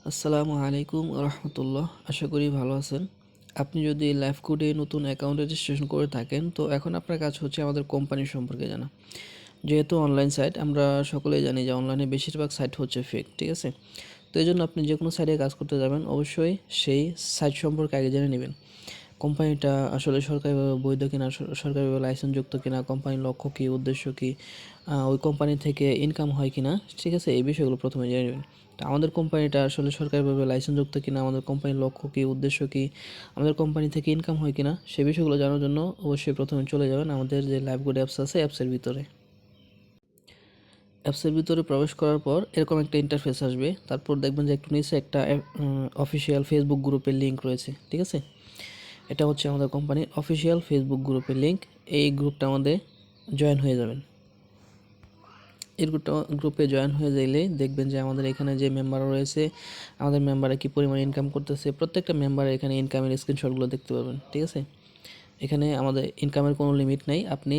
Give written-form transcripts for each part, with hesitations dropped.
আসসালামু আলাইকুম রহমতুল্লাহ। আশা করি ভালো আছেন। আপনি যদি লাইফ কোডে নতুন অ্যাকাউন্ট রেজিস্ট্রেশন করে থাকেন, তো এখন আপনার কাজ হচ্ছে আমাদের কোম্পানি সম্পর্কে জানা। যেহেতু অনলাইন সাইট, আমরা সকলেই জানি যে অনলাইনে বেশিরভাগ সাইট হচ্ছে ফেক, ঠিক আছে? তো এই জন্য আপনি যে কোনো সাইটে কাজ করতে যাবেন, অবশ্যই সেই সাইট সম্পর্কে আগে জেনে নেবেন। কোম্পানিটা আসলে সরকারিভাবে বৈধ কিনা, সরকারিভাবে লাইসেন্সযুক্ত কিনা, কোম্পানির লক্ষ্য কী, উদ্দেশ্য কী, ওই কোম্পানি থেকে ইনকাম হয় কিনা, ঠিক আছে? এই বিষয়গুলো প্রথমে জেনে নেবেন। তো আমাদের কোম্পানিটা আসলে সরকারিভাবে লাইসেন্সযুক্ত কিনা, আমাদের কোম্পানির লক্ষ্য কী, উদ্দেশ্য কী, আমাদের কোম্পানি থেকে ইনকাম হয় কিনা, সেই বিষয়গুলো জানার জন্য অবশ্যই প্রথমে চলে যাবেন আমাদের যে লাইফগুড অ্যাপস আছে, অ্যাপসের ভিতরে। অ্যাপসের ভিতরে প্রবেশ করার পর এরকম একটা ইন্টারফেস আসবে। তারপর দেখবেন যে একটু নিচে একটা অফিসিয়াল ফেসবুক গ্রুপের লিঙ্ক রয়েছে, ঠিক আছে? এটা হচ্ছে আমাদের কোম্পানির অফিসিয়াল ফেসবুক গ্রুপের লিঙ্ক। এই গ্রুপটা আমাদের জয়েন হয়ে যাবেন। এই গ্রুপে জয়েন হয়ে গেলেই দেখবেন যে আমাদের এখানে যে মেম্বার রয়েছে, আমাদের মেম্বাররা কী পরিমাণ ইনকাম করতেছে, প্রত্যেকটা মেম্বারের এখানে ইনকামের স্ক্রিনশটগুলো দেখতে পাবেন, ঠিক আছে? এখানে আমাদের ইনকামের কোনো লিমিট নেই। আপনি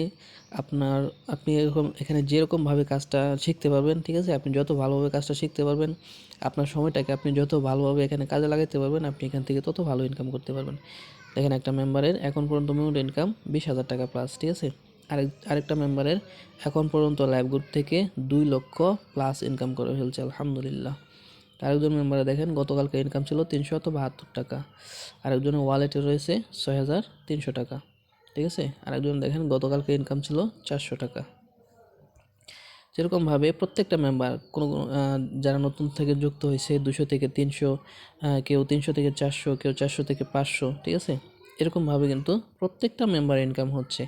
এরকম এখানে যেরকমভাবে কাজটা শিখতে পারবেন, ঠিক আছে? আপনি যত ভালোভাবে কাজটা শিখতে পারবেন, আপনার সময়টাকে আপনি যত ভালোভাবে এখানে কাজে লাগাতে পারবেন, আপনি এখান থেকে তত ভালো ইনকাম করতে পারবেন। দেখেন, একটা মেম্বারের এখন পর্যন্ত মোট ইনকাম 20,000 টাকা প্লাস, ঠিক আছে? আরেকটা মেম্বারের এখন পর্যন্ত লাইভগুড থেকে 2 লক্ষ প্লাস ইনকাম করে ফেলছে, আলহামদুলিল্লাহ। আরেকজন মেম্বারে দেখেন গতকালকে ইনকাম ছিল 372 টাকা। আরেকজনের ওয়ালেটে রয়েছে 6,300 টাকা, ঠিক আছে? আরেকজন দেখেন গতকালকে ইনকাম ছিল 400 টাকা। যেরকমভাবে প্রত্যেকটা মেম্বার যারা নতুন থেকে যুক্ত হয়েছে 200 থেকে 300, কেউ 300 থেকে 400, কেউ 400 থেকে 500, ঠিক আছে? এরকমভাবে কিন্তু প্রত্যেকটা মেম্বার ইনকাম হচ্ছে।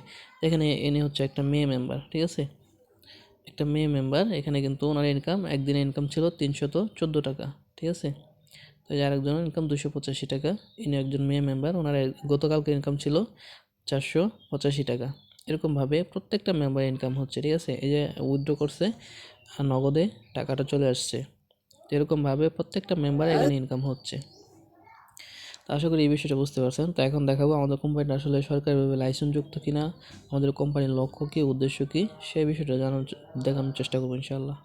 এখানে এনে হচ্ছে একটা মেয়ে মেম্বার, ঠিক আছে? একটা মেয়ে মেম্বার, এখানে কিন্তু ওনার ইনকাম একদিনে ইনকাম ছিল 314 টাকা, ঠিক আছে? তো এই আরেকজনের ইনকাম 285 টাকা। ইনি একজন মেয়ে মেম্বার, ওনার গতকালকে ইনকাম ছিল 485 টাকা। এরকমভাবে প্রত্যেকটা মেম্বার ইনকাম হচ্ছে, ঠিক আছে? এই যে উইথড্র করছে আর নগদে টাকাটা চলে আসছে। এরকমভাবে প্রত্যেকটা মেম্বার এখানে ইনকাম হচ্ছে। তো আশা করি এই বিষয়টা বুঝতে পারছেন। তো এখন দেখাবো আমাদের কোম্পানিটা আসলে সরকারিভাবে লাইসেন্সযুক্ত কিনা, আমাদের কোম্পানির লক্ষ্য কী, উদ্দেশ্য কী, সেই বিষয়টা দেখানোর চেষ্টা করবো ইনশাআল্লাহ।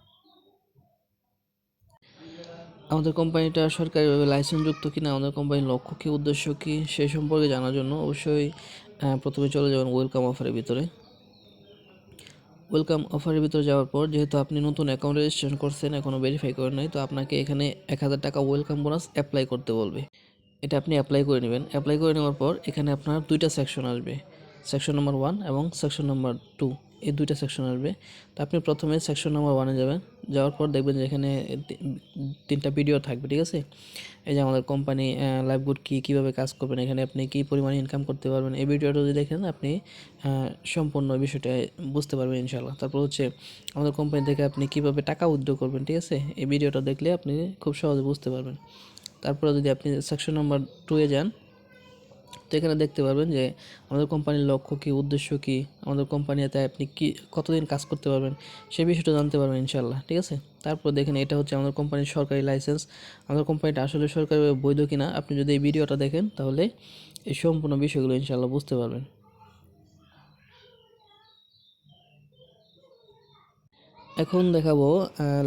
আমাদের কোম্পানিটা সরকারিভাবে লাইসেন্সযুক্ত কিনা, আমাদের কোম্পানির লক্ষ্য কী, উদ্দেশ্য কী, সেই সম্পর্কে জানার জন্য অবশ্যই প্রথমে চলে যাবেন ওয়েলকাম অফারের ভিতরে। ওয়েলকাম অফারের ভিতরে যাওয়ার পর, যেহেতু আপনি নতুন অ্যাকাউন্ট রেজিস্ট্রেশন করছেন, এখনও ভেরিফাই করেন নাই, তো আপনাকে এখানে 1,000 টাকা ওয়েলকাম বোনাস অ্যাপ্লাই করতে বলবে। এটা আপনি অ্যাপ্লাই করে নেবেন। অ্যাপ্লাই করে নেওয়ার পর এখানে আপনার 2টা সেকশন আসবে, সেকশন নম্বর 1 এবং সেকশন নম্বর 2। এই 2টা সেকশন আসবে। তো আপনি প্রথমে সেকশন নম্বর 1-এ যাবেন। যাওয়ার পর দেখবেন যে এখানে 3টা ভিডিও থাকবে, ঠিক আছে? এই যে আমাদের কোম্পানি লাইভগুড কী, কীভাবে কাজ করবেন, এখানে আপনি কী পরিমাণে ইনকাম করতে পারবেন, এই ভিডিওটা যদি দেখেন আপনি সম্পূর্ণ বিষয়টা বুঝতে পারবেন ইনশাআল্লাহ। তারপর হচ্ছে আমাদের কোম্পানি থেকে আপনি কীভাবে টাকা উইথড্র করবেন, ঠিক আছে? এই ভিডিওটা দেখলে আপনি খুব সহজে বুঝতে পারবেন। তারপরে যদি আপনি সেকশন নাম্বার 2-এ যান, তো এখানে দেখতে পারবেন যে আমাদের কোম্পানির লক্ষ্য কী, উদ্দেশ্য কী, আমাদের কোম্পানিতে আপনি কতদিন কাজ করতে পারবেন, সেই বিষয়টা জানতে পারবেন ইনশাআল্লাহ, ঠিক আছে? তারপর দেখেন, এটা হচ্ছে আমাদের কোম্পানির সরকারি লাইসেন্স। আমাদের কোম্পানিটা আসলে সরকারিভাবে বৈধ কিনা, আপনি যদি এই ভিডিওটা দেখেন তাহলে এই সম্পূর্ণ বিষয়গুলো ইনশাআল্লাহ বুঝতে পারবেন। এখন দেখাবো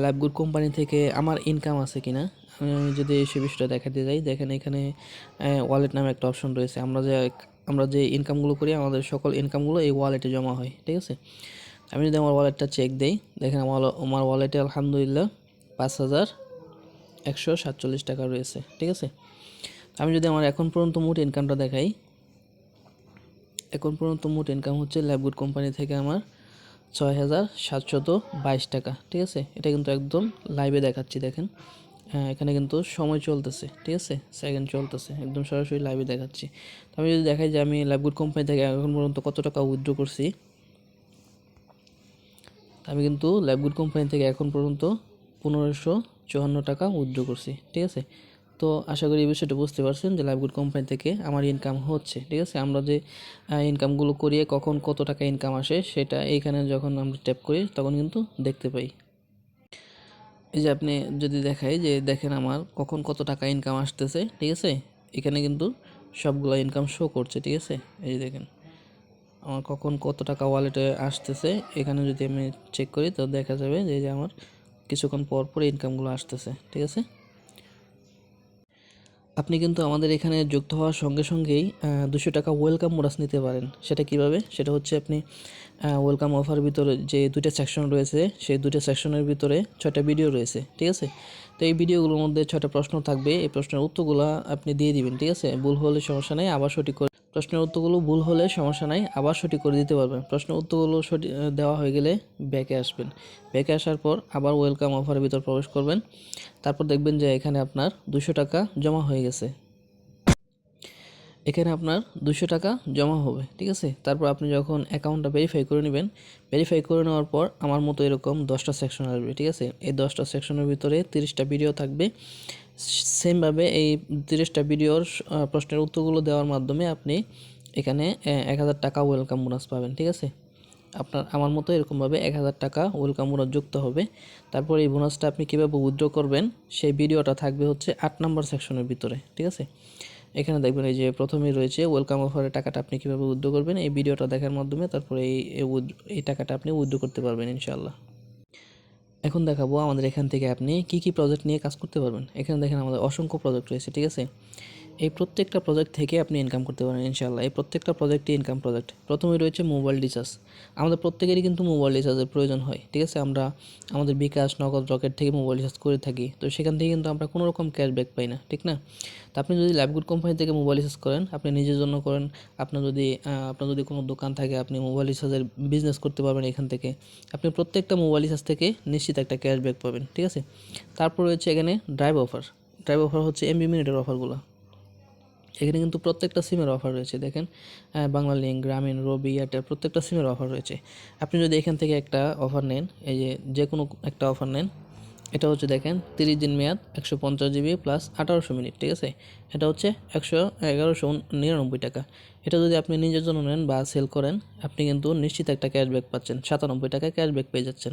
লাইভগুড কোম্পানি থেকে আমার ইনকাম আছে কিনা। আমি যদি সে বিষয়টা দেখাতে যাই, দেখেন এখানে ওয়ালেট নামে একটা অপশন রয়েছে। আমরা যে ইনকামগুলো করি, আমাদের সকল ইনকামগুলো এই ওয়ালেটে জমা হয়, ঠিক আছে? আমি যদি আমার ওয়ালেটটা চেক দেই, দেখেন আমার ওয়ালেটে আলহামদুলিল্লাহ 5,147 টাকা রয়েছে, ঠিক আছে? আমি যদি আমার এখন পর্যন্ত মোট ইনকামটা দেখাই, এখন পর্যন্ত মোট ইনকাম হচ্ছে লাইভগুড কোম্পানি থেকে আমার 6,722 টাকা, ঠিক আছে? এটা কিন্তু একদম লাইভে দেখাচ্ছি, দেখেন। এখানে কিন্তু সময় চলতেছে, ঠিক আছে? সেকেন্ড চলতেছে, একদম সরাসরি লাইভে দেখাচ্ছি। তো আমি যদি দেখাই যে আমি লাইভগুড কোম্পানি থেকে এখন পর্যন্ত কত টাকা উইথড্র করছি, আমি কিন্তু লাইভগুড কোম্পানি থেকে এখন পর্যন্ত 1,554 টাকা উইথড্র করছি, ঠিক আছে? তো আশা করি এই বিষয়টা বুঝতে পারছেন যে লাইভগুড কোম্পানি থেকে আমার ইনকাম হচ্ছে, ঠিক আছে? আমরা যে ইনকামগুলো করিয়ে কখন কত টাকা ইনকাম আসে, সেটা এইখানে যখন আমরা ট্যাপ করি তখন কিন্তু দেখতে পাই। এই যে আপনি যদি দেখাই যে দেখেন আমার কখন কত টাকা ইনকাম আসতেছে, ঠিক আছে? এখানে কিন্তু সবগুলো ইনকাম শো করছে, ঠিক আছে? এই যে দেখেন আমার কখন কত টাকা ওয়ালেটে আসতেছে। এখানে যদি আমি চেক করি তো দেখা যাবে যে আমার কিছুক্ষণ পর পর ইনকামগুলো আসতেছে, ঠিক আছে? আপনি কিন্তু আমাদের এখানে যুক্ত হওয়ার সঙ্গে সঙ্গেই 200 টাকা ওয়েলকাম বোনাস নিতে পারেন। সেটা কিভাবে? সেটা হচ্ছে আপনি ওয়েলকাম অফার ভিতরে যে 2টা সেকশন রয়েছে, সেই 2টা সেকশনের ভিতরে 6টা ভিডিও রয়েছে, ঠিক আছে? তো এই ভিডিওগুলোর মধ্যে 6টা প্রশ্ন থাকবে, এই প্রশ্নের উত্তরগুলো আপনি দিয়ে দিবেন, ঠিক আছে? ভুল হলে সমস্যা নেই, আবার সঠিক করে প্রশ্নের উত্তরগুলো ভুল হলে সমস্যা নাই, আবার সঠিক করে দিতে পারবেন। প্রশ্নের উত্তরগুলো সঠিক দেওয়া হয়ে গেলে ব্যাকে আসবেন। ব্যাকে আসার পর আবার ওয়েলকাম অফারের ভিতর প্রবেশ করবেন। তারপর দেখবেন যে এখানে আপনার 200 টাকা জমা হয়ে গেছে। এখানে আপনার 200 টাকা জমা হবে, ঠিক আছে? তারপর আপনি যখন অ্যাকাউন্টটা ভেরিফাই করে নেবেন, ভেরিফাই করে নেওয়ার পর আমার মতো এরকম 10টা সেকশন আসবে, ঠিক আছে? এই 10টা সেকশনের ভিতরে 30টা ভিডিও থাকবে। সেমভাবে এই 30টা ভিডিওর প্রশ্নের উত্তরগুলো দেওয়ার মাধ্যমে আপনি এখানে 1000 টাকা ওয়েলকাম বোনাস পাবেন, ঠিক আছে? আমার মতো এরকমভাবে 1000 টাকা ওয়েলকাম বোনাস যুক্ত হবে। তারপর এই বোনাসটা আপনি কীভাবে উইথড্র করবেন সেই ভিডিওটা থাকবে হচ্ছে 8 নম্বর সেকশনের ভিতরে, ঠিক আছে? এখানে দেখবেন এই যে প্রথমেই রয়েছে ওয়েলকাম অফারের টাকাটা আপনি কীভাবে উইথড্র করবেন, এই ভিডিওটা দেখার মাধ্যমে তারপরে এই টাকাটা আপনি উইথড্র করতে পারবেন ইনশাআল্লাহ। এখন দেখাবো আমাদের এখান থেকে আপনি কি কি প্রজেক্ট নিয়ে কাজ করতে পারবেন। এখানে দেখেন আমাদের অসংখ্য প্রজেক্ট রয়েছে, ঠিক আছে? এই প্রত্যেকটা প্রজেক্ট থেকে আপনি ইনকাম করতে পারেন ইনশাআল্লাহ। এই প্রত্যেকটা প্রজেক্টই ইনকাম প্রজেক্ট। প্রথমে রয়েছে মোবাইল রিচার্জ। আমাদের প্রত্যেকেরই কিন্তু মোবাইল রিচার্জের প্রয়োজন হয়, ঠিক আছে? আমরা আমাদের বিকাশ, নগদ, রকেট থেকে মোবাইল রিচার্জ করে থাকি। তো সেখান থেকে কিন্তু আমরা কোনো রকম ক্যাশব্যাক পাই না, ঠিক না? তো আপনি যদি লাইফগুড কোম্পানি থেকে মোবাইল রিচার্জ করেন, আপনি নিজের জন্য করেন, আপনার যদি কোনো দোকান থাকে, আপনি মোবাইল রিচার্জের বিজনেস করতে পারবেন এখান থেকে। আপনি প্রত্যেকটা মোবাইল রিচার্জ থেকে নিশ্চিত একটা ক্যাশব্যাক পাবেন, ঠিক আছে? তারপর রয়েছে এখানে ড্রাইভ অফার। ড্রাইভ অফার হচ্ছে এমবি মিনিটের অফারগুলো। এখানে কিন্তু প্রত্যেকটা সিমের অফার রয়েছে, দেখেন। বাংলালিংক, গ্রামীণ, রবি, এয়ারটেল প্রত্যেকটা সিমের অফার রয়েছে। আপনি যদি এখান থেকে একটা অফার নেন, এই যে কোনো একটা অফার নেন, এটা হচ্ছে দেখেন 30 দিন মেয়াদ, 150 জিবি প্লাস 1800 মিনিট, ঠিক আছে? এটা হচ্ছে 1199 টাকা। এটা যদি আপনি নিজের জন্য নেন বা সেল করেন, আপনি কিন্তু নিশ্চিত একটা ক্যাশব্যাক পাচ্ছেন, 97 টাকা ক্যাশব্যাক পেয়ে যাচ্ছেন,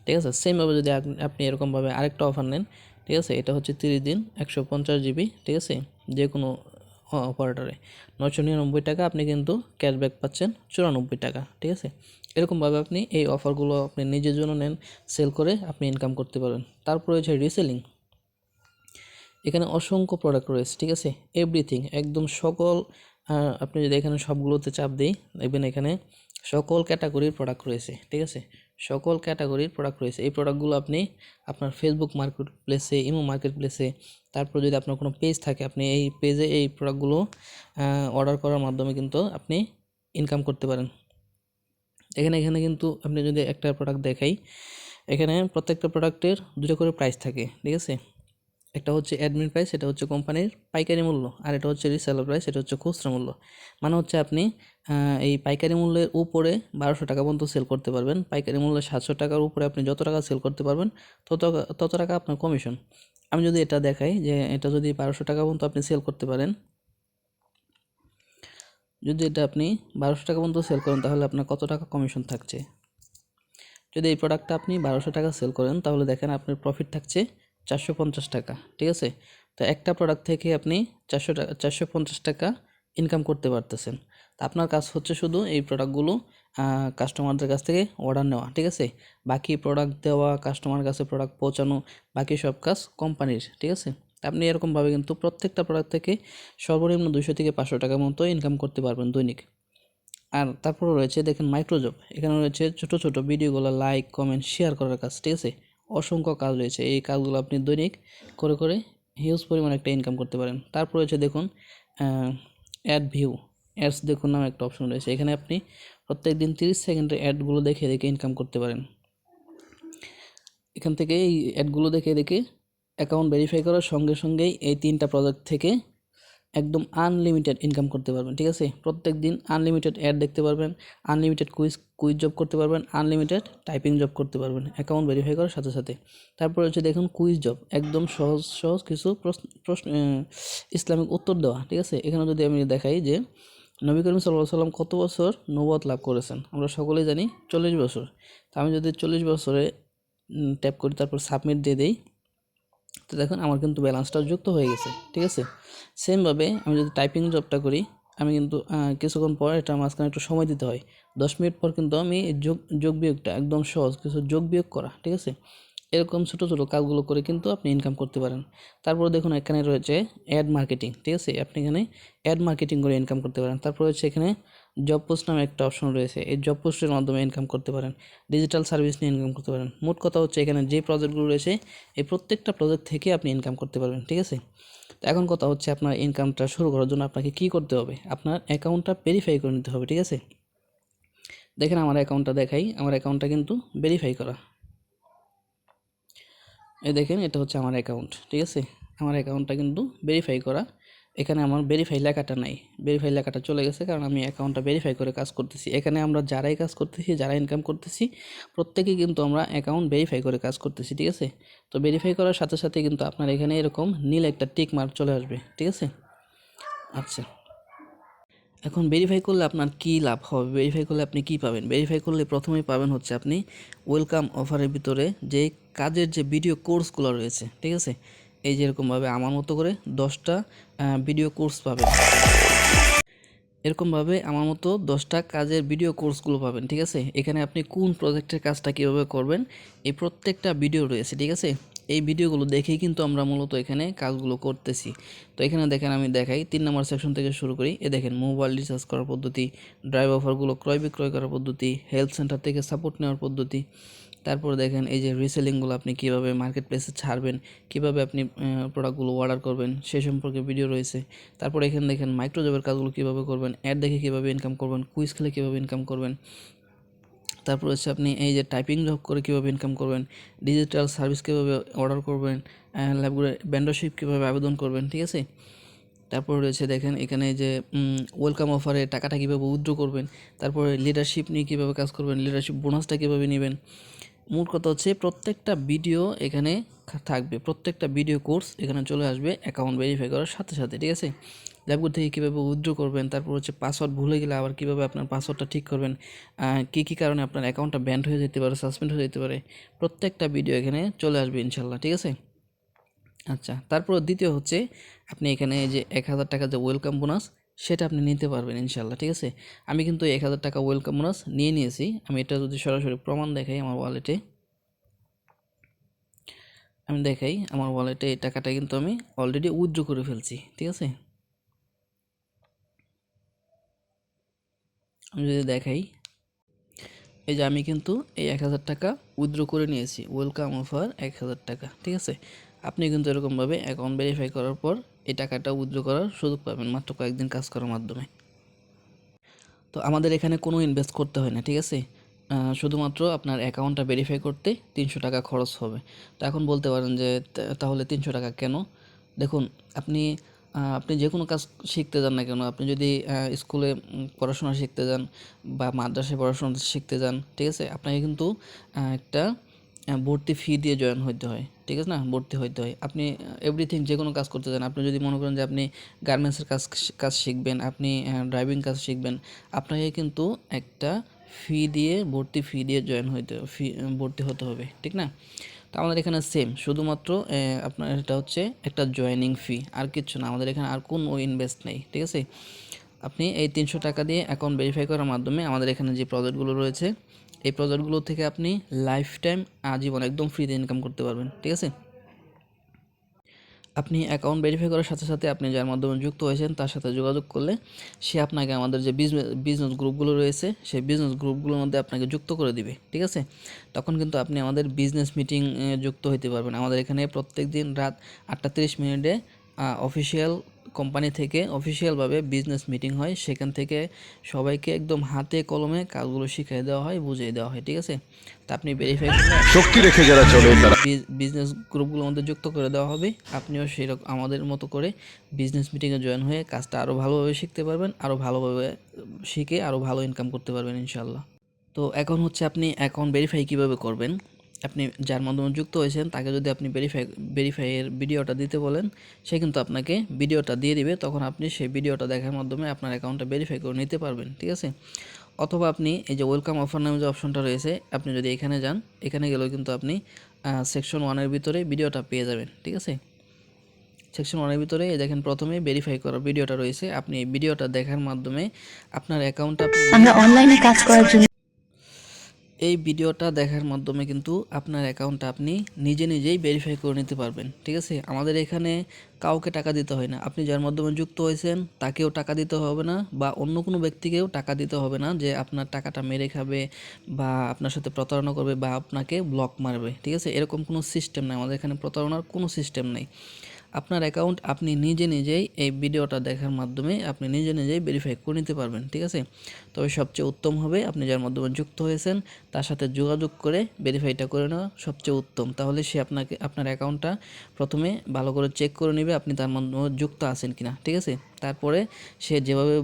ঠিক আছে? সেমভাবে যদি আপনি এরকমভাবে আরেকটা অফার নেন, ঠিক আছে? এটা হচ্ছে 30 দিন 150 জিবি, ঠিক আছে? যে কোনো অপারেটরে 999 টাকা, আপনি কিন্তু ক্যাশব্যাক পাচ্ছেন 94 টাকা, ঠিক আছে? এরকমভাবে আপনি এই অফারগুলো আপনি নিজের জন্য নেন, সেল করে আপনি ইনকাম করতে পারবেন। তারপর রয়েছে রিসেলিং। এখানে অসংখ্য প্রোডাক্ট রয়েছে, ঠিক আছে? এভরিথিং, একদম সকল। আপনি যদি এখানে সবগুলোতে চাপ দিই, দেখবেন এখানে সকল ক্যাটাগরির প্রোডাক্ট রয়েছে, ঠিক আছে? সকল ক্যাটাগরির প্রোডাক্ট রয়েছে। এই প্রোডাক্টগুলো আপনি আপনার ফেসবুক মার্কেট প্লেসে, ইমো মার্কেট প্লেসে, তারপর যদি আপনার কোনো পেজ থাকে, আপনি এই পেজে এই প্রোডাক্টগুলো অর্ডার করার মাধ্যমে কিন্তু আপনি ইনকাম করতে পারেন। এখানে এখানে কিন্তু আপনি যদি একটা প্রোডাক্ট দেখাই, এখানে প্রত্যেকটা প্রোডাক্টের দুটো করে প্রাইস থাকে, ঠিক আছে? একটা হচ্ছে অ্যাডমিন প্রাইস, এটা হচ্ছে কোম্পানির পাইকারি মূল্য, আর এটা হচ্ছে রিসেলার প্রাইস, এটা হচ্ছে খুচরা মূল্য। মানে হচ্ছে আপনি এই পাইকারি মূল্যের উপরে 1200 টাকা পর্যন্ত সেল করতে পারবেন। পাইকারি মূল্যে 700 টাকার উপরে আপনি যত টাকা সেল করতে পারবেন, তত টাকা আপনার কমিশন। আমি যদি এটা দেখাই যে এটা যদি 1200 টাকা পর্যন্ত আপনি সেল করতে পারেন, যদি এটা আপনি 1200 টাকা পর্যন্ত সেল করেন, তাহলে আপনার কত টাকা কমিশন থাকছে? যদি এই প্রোডাক্টটা আপনি 1200 টাকা সেল করেন, তাহলে দেখেন আপনার প্রফিট থাকছে 450 টাকা, ঠিক আছে? তো একটা প্রোডাক্ট থেকে আপনি 450 টাকা ইনকাম করতে পারতেছেন। তা আপনার কাজ হচ্ছে শুধু এই প্রোডাক্টগুলো কাস্টমারদের কাছ থেকে অর্ডার নেওয়া, ঠিক আছে? বাকি প্রোডাক্ট দেওয়া, কাস্টমার কাছে প্রোডাক্ট পৌঁছানো, বাকি সব কাজ কোম্পানির, ঠিক আছে? আপনি এরকমভাবে কিন্তু প্রত্যেকটা প্রোডাক্ট থেকে সর্বনিম্ন 200 থেকে 500 টাকার মতো ইনকাম করতে পারবেন দৈনিক। আর তারপরে রয়েছে দেখেন মাইক্রোজব। এখানে রয়েছে ছোট ছোট ভিডিওগুলো লাইক, কমেন্ট, শেয়ার করার কাজ, ঠিক আছে? অসংখ্য কাজ রয়েছে। এই কাজগুলো আপনি দৈনিক করে করে হিউজ পরিমাণে একটা ইনকাম করতে পারেন। তারপর রয়েছে দেখুন অ্যাড ভিউ, অ্যাডস দেখুন নামে একটা অপশন রয়েছে। এখানে আপনি প্রত্যেক দিন 30 সেকেন্ডের অ্যাডগুলো দেখে দেখে ইনকাম করতে পারেন। এখান থেকে এই অ্যাডগুলো দেখে দেখে অ্যাকাউন্ট ভেরিফাই করার সঙ্গে সঙ্গেই এই 3টা প্রজেক্ট থেকে একদম আনলিমিটেড ইনকাম করতে পারবেন, ঠিক আছে? প্রত্যেক দিন আনলিমিটেড অ্যাড দেখতে পারবেন, আনলিমিটেড কুইজ জব করতে পারবেন, আনলিমিটেড টাইপিং জব করতে পারবেন অ্যাকাউন্ট ভেরিফাই করার সাথে সাথে। তারপর হচ্ছে দেখুন কুইজ জব, একদম সহজ সহজ কিছু প্রশ্ন ইসলামিক উত্তর দেওয়া, ঠিক আছে? এখানে যদি আমি দেখাই যে নবী করিম সাল্লাল্লাহু আলাইহি সাল্লাম কত বছর নবুয়ত লাভ করেছেন, আমরা সকলেই জানি 40 বছর। তো আমি যদি 40 বছরে ট্যাপ করি, তারপর সাবমিট দিয়ে দিই, তো দেখুন আমার কিন্তু ব্যালেন্সটা যুক্ত হয়ে গেছে, ঠিক আছে? সেমভাবে আমি যদি টাইপিং জবটা করি, আমি কিন্তু কিছুক্ষণ পর এটা মাঝখানে একটু সময় দিতে হয়, 10 মিনিট পর কিন্তু আমি যোগ যোগ বিয়োগটা একদম সহজ কিছু যোগ বিয়োগ করা, ঠিক আছে? এরকম ছোটো ছোটো কাজগুলো করে কিন্তু আপনি ইনকাম করতে পারেন। তারপরে দেখুন এখানে রয়েছে অ্যাড মার্কেটিং, ঠিক আছে, আপনি এখানে অ্যাড মার্কেটিং করে ইনকাম করতে পারেন। তারপর হচ্ছে এখানে জব পোস্ট নামে একটা অপশন রয়েছে, এই জব পোস্টের মাধ্যমে ইনকাম করতে পারেন, ডিজিটাল সার্ভিস নিয়ে ইনকাম করতে পারেন। মোট কথা হচ্ছে এখানে যে প্রজেক্টগুলো রয়েছে এই প্রত্যেকটা প্রজেক্ট থেকে আপনি ইনকাম করতে পারবেন, ঠিক আছে। তো এখন কথা হচ্ছে আপনার ইনকামটা শুরু করার জন্য আপনাকে কী করতে হবে, আপনার অ্যাকাউন্টটা ভেরিফাই করে নিতে হবে, ঠিক আছে। দেখেন আমার অ্যাকাউন্টটা দেখাই, আমার অ্যাকাউন্টটা কিন্তু ভেরিফাই করা। এই দেখেন এটা হচ্ছে আমার অ্যাকাউন্ট, ঠিক আছে, আমার অ্যাকাউন্টটা কিন্তু ভেরিফাই করা। এখানে আমার ভেরিফাই লেখাটা নাই, ভেরিফাই লেখাটা চলে গেছে কারণ আমি অ্যাকাউন্টটা ভেরিফাই করে কাজ করতেছি। এখানে আমরা যারাই কাজ করতেছি, যারা ইনকাম করতেছি, প্রত্যেকেই কিন্তু আমরা অ্যাকাউন্ট ভেরিফাই করে কাজ করতেছি, ঠিক আছে। তো ভেরিফাই করার সাথে সাথে কিন্তু আপনার এখানে এরকম নীল একটা টিক মার্ক চলে আসবে, ঠিক আছে। আচ্ছা, এখন ভেরিফাই করলে আপনার কী লাভ হবে, ভেরিফাই করলে আপনি কী পাবেন? ভেরিফাই করলে প্রথমেই পাবেন হচ্ছে আপনি ওয়েলকাম অফারের ভিতরে যে কাজের যে ভিডিও কোর্সগুলো রয়েছে, ঠিক আছে, এই যেরকমভাবে আমার মতো করে 10টা ভিডিও কোর্স পাবেন। এরকমভাবে আমার মতো 10টা কাজের ভিডিও কোর্সগুলো পাবেন, ঠিক আছে। এখানে আপনি কোন প্রজেক্টের কাজটা কীভাবে করবেন এই প্রত্যেকটা ভিডিও রয়েছে, ঠিক আছে। এই ভিডিওগুলো দেখেই কিন্তু আমরা মূলত এখানে কাজগুলো করতেছি। তো এখানে দেখেন আমি দেখাই 3 নম্বর সেকশন থেকে শুরু করি। দেখেন মোবাইল রিচার্জ করার পদ্ধতি, ড্রাইভ অফারগুলো ক্রয় বিক্রয় করার পদ্ধতি, হেল্প সেন্টার থেকে সাপোর্ট নেওয়ার পদ্ধতি। তারপর দেখেন এই যে রিসেলিংগুলো আপনি কীভাবে মার্কেট প্লেসে ছাড়বেন, কীভাবে আপনি প্রোডাক্টগুলো অর্ডার করবেন সে সম্পর্কে ভিডিও রয়েছে। তারপর এখানে দেখেন মাইক্রো জবের কাজগুলো কীভাবে করবেন, অ্যাড দেখে কীভাবে ইনকাম করবেন, কুইজ খেলে কীভাবে ইনকাম করবেন। তারপর হচ্ছে আপনি এই যে টাইপিং জব করে কীভাবে ইনকাম করবেন, ডিজিটাল সার্ভিস কীভাবে অর্ডার করবেন, ল্যাবগুলো ভেন্ডরশিপ কীভাবে আবেদন করবেন, ঠিক আছে। তারপর রয়েছে দেখেন এখানে যে ওয়েলকাম অফারে টাকাটা কীভাবে উইথড্র করবেন, তারপরে লিডারশিপ নিয়ে কীভাবে কাজ করবেন, লিডারশিপ বোনাসটা কীভাবে নেবেন। মোট কথা হচ্ছে প্রত্যেকটা ভিডিও এখানে থাকবে, প্রত্যেকটা ভিডিও কোর্স এখানে চলে আসবে অ্যাকাউন্ট ভেরিফাই করার সাথে সাথে, ঠিক আছে। ল্যাবগুলো থেকে কীভাবে উইথড্র করবেন, তারপর হচ্ছে পাসওয়ার্ড ভুলে গেলে আবার কীভাবে আপনার পাসওয়ার্ডটা ঠিক করবেন, কী কী কারণে আপনার অ্যাকাউন্টটা ব্যান্ড হয়ে যেতে পারে, সাসপেন্ড হয়ে যেতে পারে, প্রত্যেকটা ভিডিও এখানে চলে আসবে ইনশাল্লাহ, ঠিক আছে। আচ্ছা, তারপর দ্বিতীয় হচ্ছে আপনি এখানে যে 1000 টাকা যে ওয়েলকাম বোনাস সেটা আপনি নিতে পারবেন ইনশাল্লাহ, ঠিক আছে। আমি কিন্তু 1000 টাকা ওয়েলকাম বোনাস নিয়ে নিয়েছি। আমি এটা যদি সরাসরি প্রমাণ দেখাই আমার ওয়ালেটে, আমি দেখাই আমার ওয়ালেটে এই টাকাটা কিন্তু আমি অলরেডি উইথড্র করে ফেলছি, ঠিক আছে। আমি যদি দেখাই এই যে আমি কিন্তু এই 1000 টাকা উইথড্র করে নিয়েছি, ওয়েলকাম অফার 1000 টাকা, ঠিক আছে। আপনি কিন্তু এরকমভাবে অ্যাকাউন্ট ভেরিফাই করার পর এই টাকাটা উইথড্র করার সুযোগ পাবেন মাত্র কয়েকদিন কাজ করার মাধ্যমে। তো আমাদের এখানে কোনো ইনভেস্ট করতে হয় না, ঠিক আছে। শুধুমাত্র আপনার অ্যাকাউন্টটা ভেরিফাই করতে 300 টাকা খরচ হবে। তো এখন বলতে পারেন যে তাহলে 300 টাকা কেন? দেখুন আপনি আপনি যে কোনো কাজ শিখতে যান না কেন, আপনি যদি স্কুলে পড়াশোনা শিখতে যান বা মাদ্রাসায় পড়াশোনা শিখতে যান, ঠিক আছে, আপনাকে কিন্তু একটা ভর্তি ফি দিয়ে জয়েন হইতে হয়, ঠিক আছে না, ভর্তি হইতে হয়। আপনি এভরিথিং যে কোনো কাজ করতে চান, আপনি যদি মনে করেন যে আপনি গার্মেন্টসের কাজ কাজ শিখবেন, আপনি ড্রাইভিং কাজ শিখবেন, আপনাকে কিন্তু একটা ফি দিয়ে ভর্তি ফি দিয়ে জয়েন হইতে ভর্তি হতে হবে, ঠিক না। তো আমাদের এখানে সেম, শুধুমাত্র আপনার এটা হচ্ছে একটা জয়েনিং ফি, আর কিচ্ছু না। আমাদের এখানে আর কোনো ইনভেস্ট নেই, ঠিক আছে। আপনি এই 300 টাকা দিয়ে অ্যাকাউন্ট ভেরিফাই করার মাধ্যমে আমাদের এখানে যে প্রজেক্টগুলো রয়েছে এই প্রজেক্টগুলো থেকে আপনি লাইফ টাইম আজীবন একদম ফ্রিতে ইনকাম করতে পারবেন, ঠিক আছে। আপনি অ্যাকাউন্ট ভেরিফাই করার সাথে সাথে আপনি যার মাধ্যমে যুক্ত হয়েছেন তার সাথে যোগাযোগ করলে সে আপনাকে আমাদের যে বিজনেস গ্রুপগুলো রয়েছে সেই বিজনেস গ্রুপগুলোর মধ্যে আপনাকে যুক্ত করে দিবে, ঠিক আছে। তখন কিন্তু আপনি আমাদের বিজনেস মিটিং যুক্ত হতে পারবেন। আমাদের এখানে প্রত্যেক দিন রাত 8:30 অফিসিয়াল কোম্পানি থেকে অফিসিয়ালভাবে বিজনেস মিটিং হয়, সেখান থেকে সবাইকে একদম হাতে কলমে কাজগুলো শিখিয়ে দেওয়া হয়, বুঝিয়ে দেওয়া হয়, ঠিক আছে। তা আপনি ভেরিফাই করলে শক্তি রেখে যারা চলে তারা বিজনেস গ্রুপগুলোর মধ্যে যুক্ত করে দেওয়া হবে। আপনিও সেরকম আমাদের মতো করে বিজনেস মিটিংয়ে জয়েন হয়ে কাজটা আরও ভালোভাবে শিখতে পারবেন, আরও ভালোভাবে শিখে আরও ভালো ইনকাম করতে পারবেন ইনশাল্লাহ। তো এখন হচ্ছে আপনি অ্যাকাউন্ট ভেরিফাই কীভাবে করবেন, আপনি যার মাধ্যমে যুক্ত হয়েছেন তাকে যদি আপনি ভেরিফাইয়ের ভিডিওটা দিতে বলেন, সে কিন্তু আপনাকে ভিডিওটা দিয়ে দিবে। তখন আপনি সেই ভিডিওটা দেখার মাধ্যমে আপনার অ্যাকাউন্টটা ভেরিফাই করে নিতে পারবেন, ঠিক আছে। অথবা আপনি এই যে ওয়েলকাম অফার নামে যে অপশনটা রয়েছে আপনি যদি এখানে যান, এখানে গেলেও কিন্তু আপনি সেকশন 1-এর ভিতরে ভিডিওটা পেয়ে যাবেন, ঠিক আছে। সেকশন 1-এর ভিতরে দেখেন প্রথমে ভেরিফাই করা ভিডিওটা রয়েছে, আপনি এই ভিডিওটা দেখার মাধ্যমে আপনার অ্যাকাউন্টটা আমরা অনলাইনে কাজ করার জন্য এই ভিডিওটা দেখার মাধ্যমে কিন্তু আপনার অ্যাকাউন্টটা আপনি নিজে নিজেই ভেরিফাই করে নিতে পারবেন, ঠিক আছে? আমাদের এখানে কাউকে টাকা দিতে হয় না। আপনি যার মাধ্যমে যুক্ত হয়েছেন তাকেও টাকা দিতে হবে না, বা অন্য কোনো ব্যক্তিকেও টাকা দিতে হবে না যে আপনার টাকাটা মেরে খাবে বা আপনার সাথে প্রতারণা করবে বা আপনাকে ব্লক মারবে, ঠিক আছে? এরকম কোনো সিস্টেম নাই, আমাদের এখানে প্রতারণার কোনো সিস্টেম নেই। আপনার অ্যাকাউন্ট আপনি নিজে নিজেই এই ভিডিওটা দেখার মাধ্যমে আপনি নিজে নিজেই ভেরিফাই করে নিতে পারবেন, ঠিক আছে? তবে সবচেয়ে উত্তম হবে আপনি যার মাধ্যমে যুক্ত হয়েছেন তার সাথে যোগাযোগ করে ভেরিফাইটা করে নেওয়া সবচেয়ে উত্তম। তাহলে সে আপনার অ্যাকাউন্টটা প্রথমে ভালো করে চেক করে নেবে আপনি তার মাধ্যমে যুক্ত আছেন কিনা, ঠিক আছে? তারপরে সে যেভাবে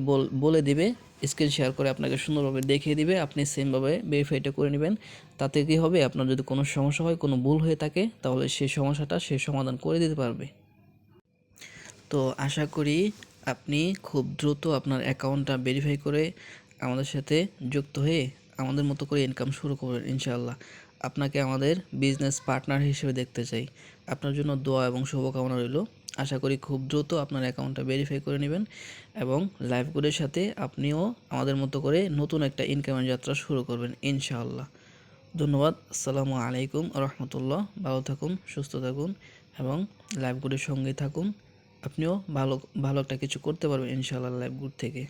বলে দিবে স্ক্রিন শেয়ার করে আপনাকে সুন্দরভাবে দেখিয়ে দিবে, আপনি সেমভাবে ভেরিফাইটা করে নেবেন। তাতে কী হবে, আপনার যদি কোনো সমস্যা হয়, কোনো ভুল হয়ে থাকে, তাহলে সেই সমস্যাটা সে সমাধান করে দিতে পারবে। তো আশা করি আপনি খুব দ্রুত আপনার অ্যাকাউন্টটা ভেরিফাই করে আমাদের সাথে যুক্ত হয়ে আমাদের মতো করে ইনকাম শুরু করবেন ইনশাআল্লাহ। আপনাকে আমাদের বিজনেস পার্টনার হিসেবে দেখতে চাই। আপনার জন্য দোয়া এবং শুভকামনা রইল। আশা করি খুব দ্রুত আপনার অ্যাকাউন্টটা ভেরিফাই করে নেবেন এবং লাইভ কোডের সাথে আপনিও আমাদের মতো করে নতুন একটা ইনকামের যাত্রা শুরু করবেন ইনশাআল্লাহ। ধন্যবাদ। আসসালামু আলাইকুম রহমতুল্লাহ। ভালো থাকুন, সুস্থ থাকুন এবং লাইভ কোডের সঙ্গেই থাকুন। আপনিও ভালো ভালো একটা কিছু করতে পারবেন ইনশাআল্লাহ লাইভ গ্রুপ থেকে।